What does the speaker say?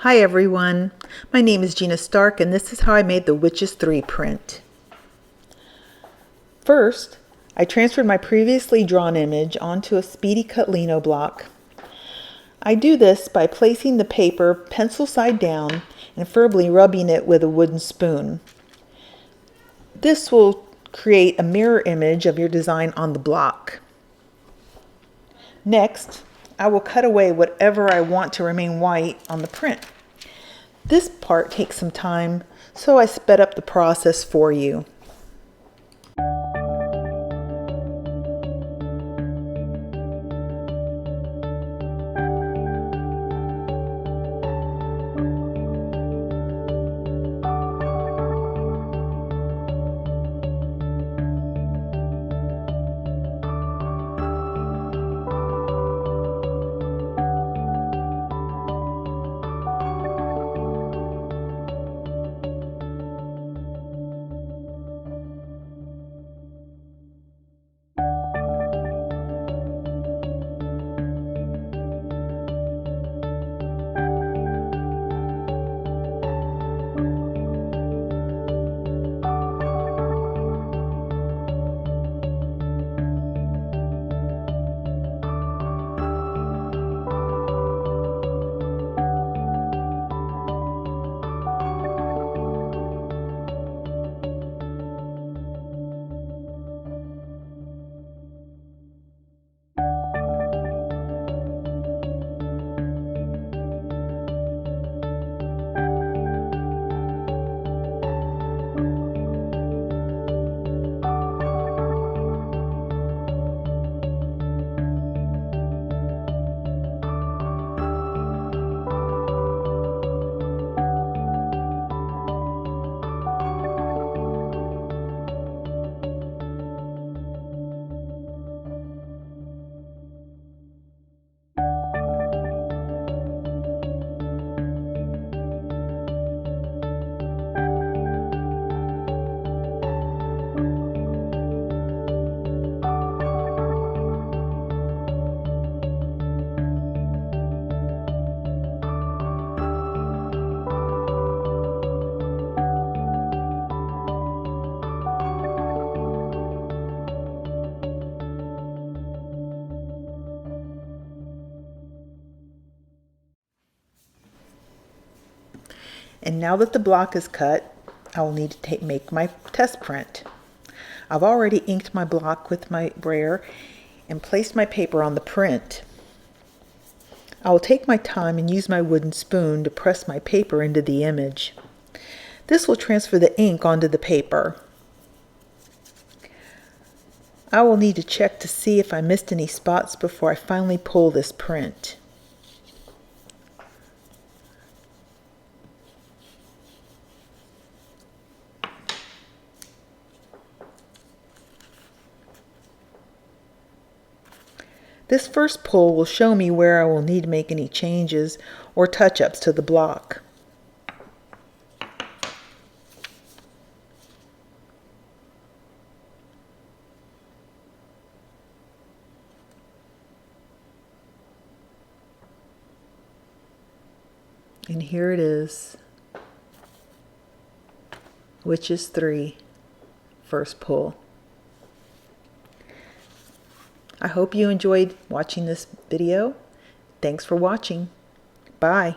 Hi everyone, my name is Gina Stark and this is how I made the Witches 3 print. First, I transferred my previously drawn image onto a Speedy Cut Lino block. I do this by placing the paper pencil side down and firmly rubbing it with a wooden spoon. This will create a mirror image of your design on the block. Next, I will cut away whatever I want to remain white on the print. This part takes some time, so I sped up the process for you. And now that the block is cut, I will need to make my test print. I've already inked my block with my brayer and placed my paper on the print. I will take my time and use my wooden spoon to press my paper into the image. This will transfer the ink onto the paper. I will need to check to see if I missed any spots before I finally pull this print. This first pull will show me where I will need to make any changes or touch-ups to the block. And here it is. Witches 3, first pull. I hope you enjoyed watching this video. Thanks for watching. Bye.